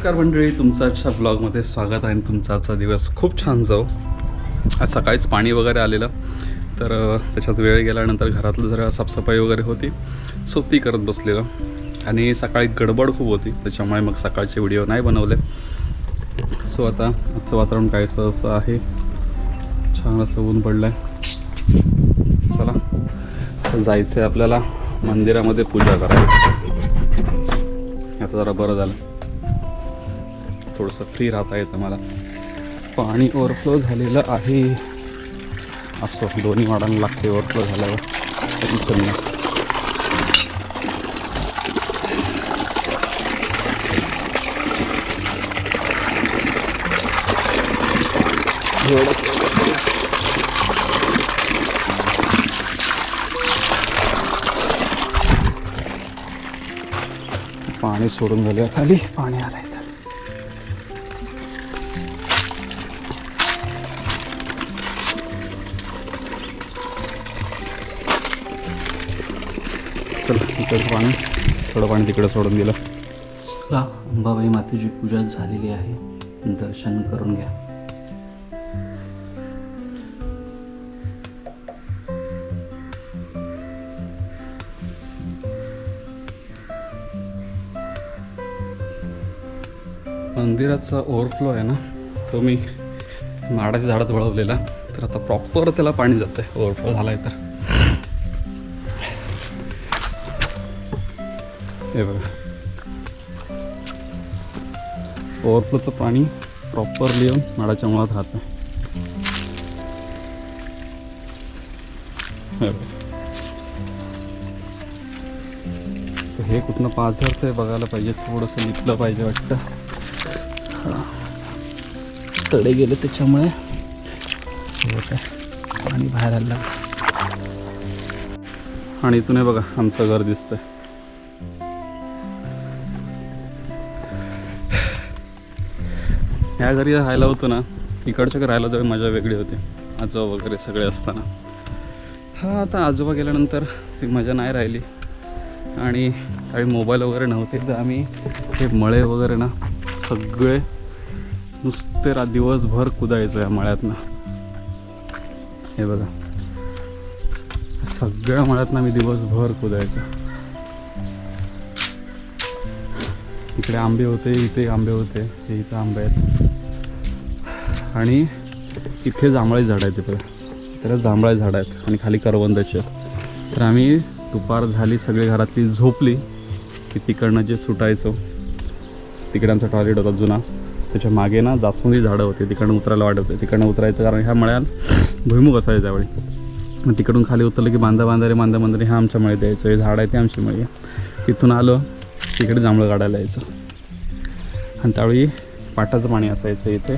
नमस्कार मंडळी, तुमचं आजच्या ब्लॉगमध्ये स्वागत आहे आणि तुमचा आजचा दिवस खूप छान जाऊ. आज सकाळीच पाणी वगैरे आलेलं, तर त्याच्यात वेळ गेल्यानंतर घरातलं जरा साफसफाई वगैरे होती, सो ती करत बसलेलं. आणि सकाळी गडबड खूप होती, त्याच्यामुळे मग सकाळचे व्हिडिओ नाही बनवले. सो आता आजचं वातावरण काहीसं असं आहे, छान असं ऊन पडलं आहे. चला जायचं आहे आपल्याला मंदिरामध्ये पूजा करायला. आता जरा बरं झालं, थोडंसं फ्री राहता येतं मला. पाणी ओव्हरफ्लो झालेलं आहे, असो दोन्ही वाढायला लागते ओव्हरफ्लो झाल्यावर, टेन्शन नाही. पाणी सोडून झालं, खाली पाणी आलंय. चला इकडं पाणी, थोडं पाणी तिकडं सोडून दिलं. चला अंबाबाई मातेची पूजा झालेली आहे, दर्शन करून घ्या. मंदिराचा ओव्हरफ्लो आहे ना, तो मी माडाच्या झाडात वळवलेला, तर आता प्रॉपर त्याला पाणी जातं आहे. ओव्हरफ्लो झाला आहे तर हे बघा, ओव्हरफ्लोचं पाणी प्रॉपरली येऊन माडाच्या मुळात राहतं. हे कुठनं पाझरतंय बघायला पाहिजे, थोडंसं लिपलं पाहिजे वाटतं. तडे गेले त्याच्यामुळे पाणी बाहेर आलं. आणि इथून हे बघा आमचं घर दिसतंय. ह्या घरी राहायला होतं ना, इकडच्या घरी राहायला जरा मजा वेगळी होती, आजोबा वगैरे सगळे असताना. हा आता आजोबा गेल्यानंतर ती मजा नाही राहिली. आणि काही मोबाईल वगैरे नव्हते, तर आम्ही हे मळे वगैरे ना सगळे नुसते दिवसभर कुदायचो या मळ्यातनं. हे बघा, सगळ्या मळ्यातनं आम्ही दिवसभर कुदायचो. इकडे आंबे होते, इथे आंबे होते, हे इथं आंबे आहेत. आणि इथे जांभळाची झाडं आहेत, तिकडे त्याला जांभळाची झाडं आहेत आणि खाली करवंदाची आहेत. तर आम्ही दुपार झाली, सगळी घरातली झोपली की तिकडनं जे सुटायचो, तिकडे आमचा टॉयलेट होता जुना, त्याच्या मागे ना जास्वंदी झाडं होती, तिकडनं उतरायला वाटत होते. तिकडनं उतरायचं कारण ह्या मळ्यात भुईमुग असायचं त्यावेळी. मग तिकडून खाली उतरलं की बांधाबांधारे ह्या आमच्या मळे द्यायचं, हे झाड आहे ते आमची मळी आहे. तिथून आलं तिकडे जांभळं काढायला यायचं. आणि त्यावेळी पाटाचं पाणी असायचं, इथे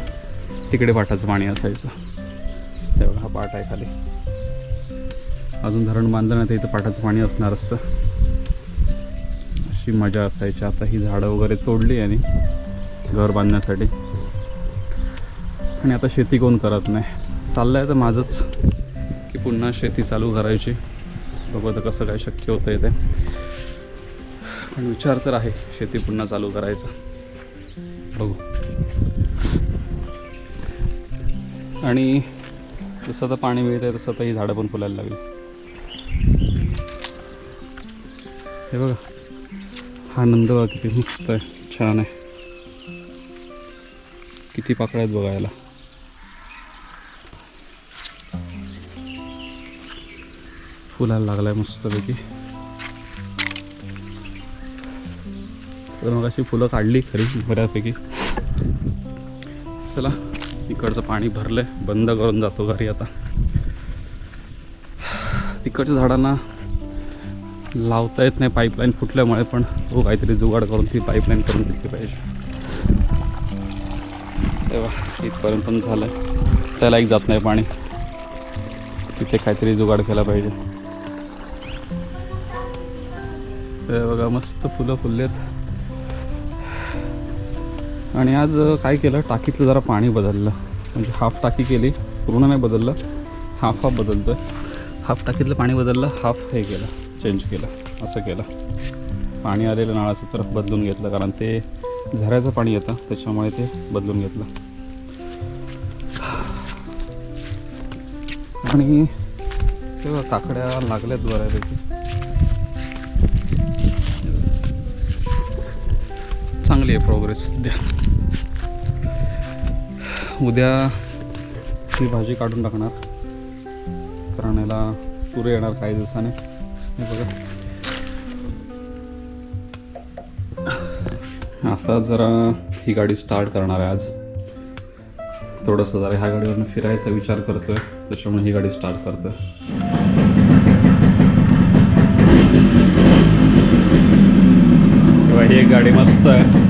तिकडे पाटाचं पाणी असायचं. तेव्हा हा पाट आहे खाली, अजून धरण बांधलं नाही तर इथं पाटाचं पाणी असणार असतं. अशी मजा असायची. आता ही झाडं वगैरे तोडली आणि घर बांधण्यासाठी. आणि आता शेती कोण करत नाही. चाललं आहे तर माझंच की पुन्हा शेती चालू करायची. बघू आता कसं काय शक्य होतं आहे ते, पण विचार तर आहे शेती पुन्हा चालू करायचा. बघू. आणि जसं आता पाणी मिळतं आहे तसं आता ही झाडं पण फुलायला लागली. हे बघा, हा नंद बघा किती मस्त आहे, छान आहे. किती पाकळ्या आहेत बघायला. फुलायला लागलाय मस्तपैकी. तर मग अशी फुलं काढली खरी बऱ्यापैकी. चला इकडचं पाणी भरलंय, बंद करून जातो घरी आता. तिकडच्या झाडांना लावता येत नाही पाईपलाईन फुटल्यामुळे, पण हो काहीतरी जुगाड करून ती पाईपलाईन करून घेतली पाहिजे. तेव्हा इथपर्यंत पण झालं, त्याला एक जात नाही पाणी, तिथे काहीतरी जुगाड केला पाहिजे. ते बघा मस्त फुलं फुललेत. आणि आज काय केलं, टाकीतलं जरा पाणी बदललं, म्हणजे हाफ टाकी केली, पूर्ण नाही बदललं, हाफ बदलतो आहे. हाफ टाकीतलं पाणी बदललं, हाफ हे केलं, चेंज केलं, असं केलं. पाणी आलेलं नळाचं तर बदलून घेतलं, कारण ते झऱ्याचं पाणी येतं त्याच्यामुळे ते बदलून घेतलं. आणि तेव्हा काकड्या लागल्यात बऱ्यापैकी. चांगली आहे प्रोग्रेस सध्या. उद्या ही भाजी काढून टाकणार कारण याला तुरे येणार काही दिवसाने. हे बघा आता जरा ही गाडी स्टार्ट करणार आहे आज. थोडंसं जरा ह्या गाडीवरून फिरायचा विचार करतोय त्याच्यामुळे ही गाडी स्टार्ट करतोय. तेव्हा ही एक गाडी मस्त आहे.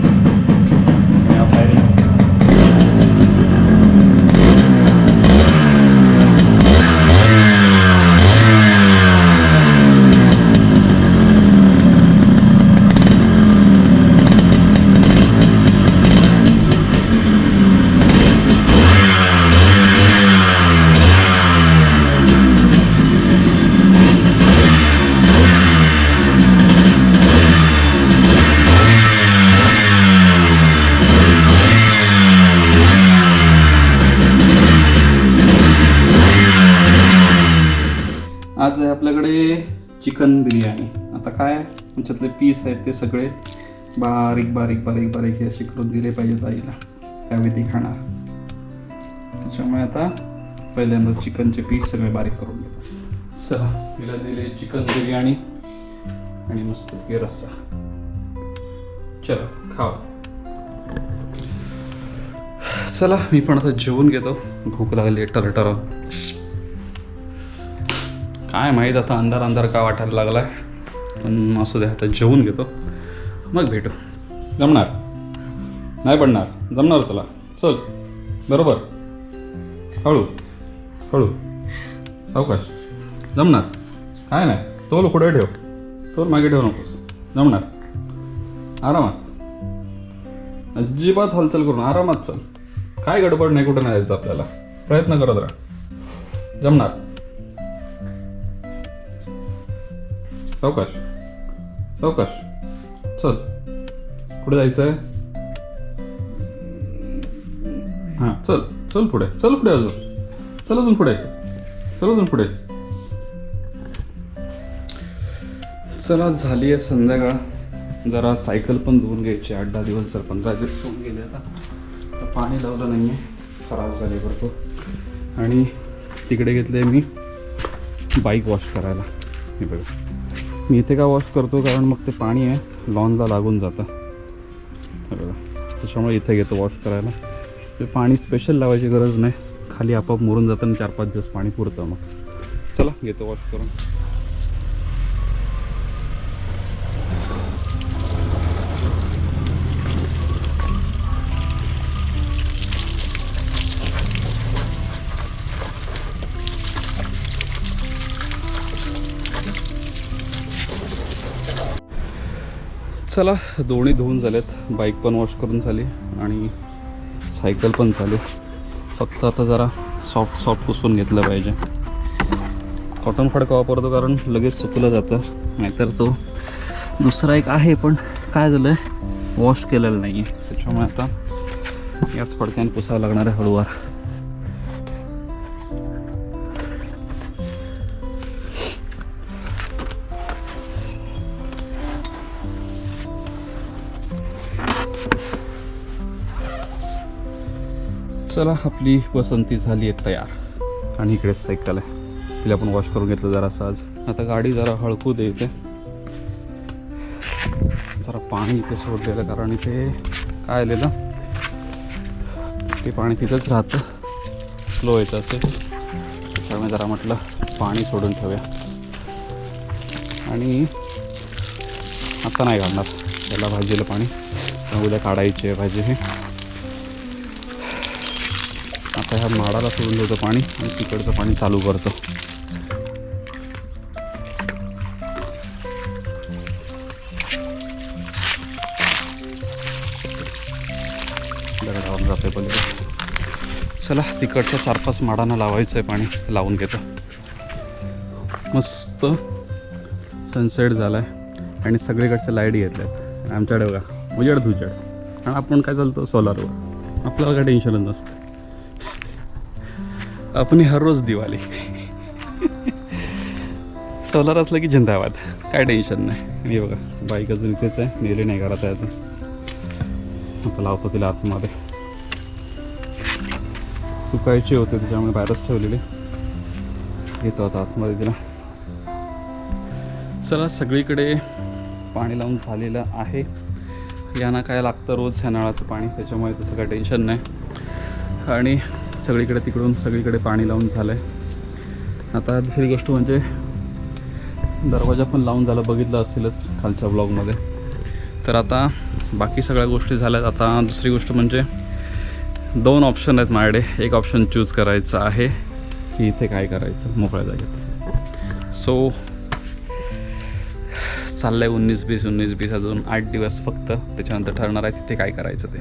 आज आहे आपल्याकडे चिकन बिर्याणी. आता काय त्याच्यातले पीस आहेत ते सगळे बारीक बारीक बारीक बारीक हे असे करून दिले पाहिजेत आईला, त्यावेळी ती खाणार. त्याच्यामुळे आता पहिल्यांदा चिकनचे पीस सगळे बारीक करून घेतो. चला तिला दिले चिकन बिर्याणी आणि मस्त रस्सा. चला खाऊ. चला मी पण आता जेवून घेतो, भूक लागली टरटर. काय माहीत आता अंधार अंधार का वाटायला लागला आहे, पण असू दे आता जेवून घेतो मग भेटू. जमणार नाही पडणार, जमणार तुला. चल बरोबर, हळू हळू सावकाश. जमणार काय नाही, तोल पुढे ठेव, तोल मागे ठेवू नकोस. जमणार आरामात, अजिबात हालचाल करून आरामात चल. काय गडबड नाही, कुठं नाही जायचं आपल्याला. प्रयत्न करत राहा. जमणार. सावकाश सावकाश चल. पुढे जायचं आहे. हां चल चल पुढे, चल पुढे अजून, चल अजून पुढे, चल अजून पुढे. चला झाली आहे संध्याकाळ. जरा सायकल पण धुवून घ्यायची. 8-10 दिवस जर 15 दिवस होऊन गेले आता. पाणी लावलं नाही आहे, खराब झाले भरपूर. आणि तिकडे घेतले मी बाईक वॉश करायला. हे बघा मी इथे का वॉश करतो कारण मग ते पाणी आहे लॉनला लागून जातं. हे बघा त्याच्यामुळे इथे घेतो वॉश करायला. ते पाणी स्पेशल लावायची गरज नाही, खाली आपोआप मुरून जातं आणि 4-5 दिवस पाणी पुरतं. मग चला घेतो वॉश करून. चला दोन्ही धुवून झालेत. बाईक पण वॉश करून झाली आणि सायकल पण झाली. फक्त आता जरा सॉफ्ट पुसून घेतलं पाहिजे. कॉटन फडका वापरतो कारण लगेच सुकलं जातं. नाहीतर तो दुसरा एक आहे पण काय झालं आहे वॉश केलेलं नाही आहे. त्याच्यामुळे आता याच फडक्याने पुसावं लागणार आहे हळूवार. चला आपली पसंती झाली आहे तयार. आणि इकडे सायकल आहे, तिला पण वॉश करून घेतलं जरासं आज. आता गाडी जरा हळकू दे. इथे जरा पाणी इथे सोडलेलं कारण इथे काय आलेलं ते पाणी तिथंच राहतं, स्लो येतं असेल. त्यामुळे जरा म्हटलं पाणी सोडून ठेवूया. आणि आता नाही घालणार त्याला भाजीला पाणी, उद्या काढायची आहे भाजी. हे आता ह्या माडाला सोडून देतो पाणी आणि तिकडचं पाणी चालू करतो. दगडावर जाते पहिले. चला तिकडच्या 4-5 माडांना लावायचं आहे पाणी, लावून घेतो. मस्त सनसेट झाला आहे आणि सगळीकडच्या लाईट घेतल्यात. आमच्याकडे बघा उजेड धुजेड. आणि आपण काय चालतो सोलारवर, आपल्याला काय टेन्शनच नसतं. आपण हर रोज दिवाळी सोलार असलं की जिंदाबाद, काय टेन्शन नाही. आणि बघा बाईक अजून इथेच आहे, नेली नाही घरात आहे अजून. आता लावतो तिला आतमध्ये, सुकायचे होते त्याच्यामुळे बाहेरच ठेवलेले. घेतो आता आतमध्ये तिला. चला, सगळीकडे पाणी लावून झालेलं आहे. यांना काय लागतं रोज ह्या नळाचं पाणी, त्याच्यामुळे तसं काय टेन्शन नाही. आणि सगळीकडे तिकडून सगळीकडे पाणी लावून झालं आहे. आता दुसरी गोष्ट म्हणजे दरवाजा पण लावून झाला, बघितलं असेलच खालच्या ब्लॉगमध्ये. तर आता बाकी सगळ्या गोष्टी झाल्यात. आता दुसरी गोष्ट म्हणजे 2 ऑप्शन आहेत माझ्याकडे. एक ऑप्शन चूज करायचं आहे की इथे काय करायचं मोकळ्या जागेत. सो चाललं आहे 19-20 अजून 8 दिवस फक्त, त्याच्यानंतर ठरणार आहे तिथे काय करायचं ते.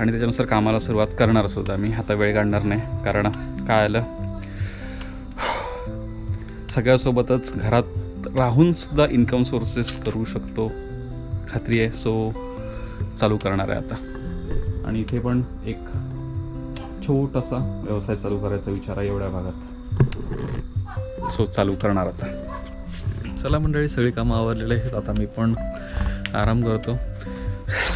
आणि त्याच्यानुसार कामाला सुरुवात करणार सुद्धा मी. आता वेळ काढणार नाही, कारण काय आलं सगळ्यासोबतच घरात राहूनसुद्धा इन्कम सोर्सेस करू शकतो, खात्री आहे. सो चालू करणार आहे आता. आणि इथे पण एक छोटासा व्यवसाय चालू करायचा विचार आहे एवढ्या भागात. सो चालू करणार आता. चला मंडळी, सगळी कामं आवरलेली आहेत. आता मी पण आराम करतो.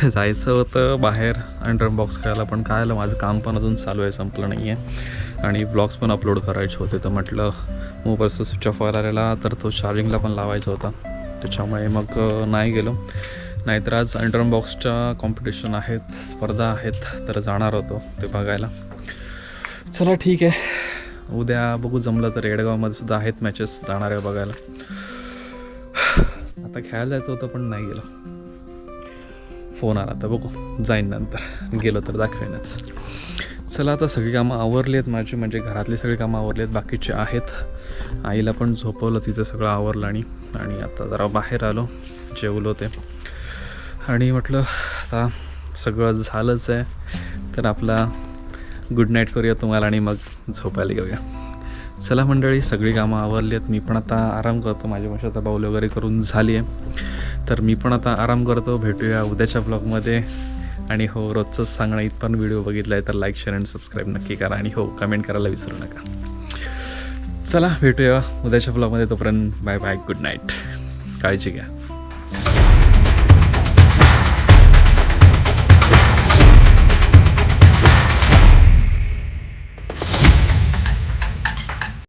जायचं होतं बाहेर आणि ड्रम बॉक्स खेळायला, पण काय आलं माझं काम पण अजून चालू आहे, संपलं नाही आहे. आणि ब्लॉग्स पण अपलोड करायचे होते, तर म्हटलं मोबाईलचा स्विच ऑफ व्हायला आलेला, तर तो चार्जिंगला पण लावायचा होता, त्याच्यामुळे मग नाही गेलो. नाहीतर आज ड्रम बॉक्सच्या कॉम्पिटिशन आहेत, स्पर्धा आहेत, तर जाणार होतो ते बघायला. चला ठीक आहे, उद्या बघू, जमलं तर येडगावमध्ये सुद्धा आहेत मॅचेस, जाणार आहे बघायला. आता खेळायला जायचं होतं पण नाही गेलो, फोन आला, तर बघू जाईन नंतर, गेलो तर दाखवेनच. चला, आता सगळी कामं आवरली आहेत माझी, म्हणजे घरातली सगळी कामं आवरली आहेत, बाकीचे आहेत. आईला पण झोपवलं, तिचं सगळं आवरलं. आणि आता जरा बाहेर आलो, जेवलो ते, आणि म्हटलं आता सगळं झालंच आहे, तर आपला गुड नाईट करूया तुम्हाला आणि मग झोपायला घेऊया. चला मंडळी, सगळी कामं आवरली आहेत. मी पण आता आराम करतो, माझी भाषा आता बाऊल वगैरे करून झाली आहे, तर मी पण आता आराम करतो. भेटूया उद्याच्या ब्लॉगमध्ये. आणि हो, रोजचंच सांगणं, इथपर्यंत व्हिडिओ बघितला आहे तर लाईक, शेअर आणि सबस्क्राईब नक्की करा. आणि हो, कमेंट करायला विसरू नका. चला, भेटूया उद्याच्या ब्लॉगमध्ये. तोपर्यंत बाय बाय, गुड नाईट, काळजी घ्या.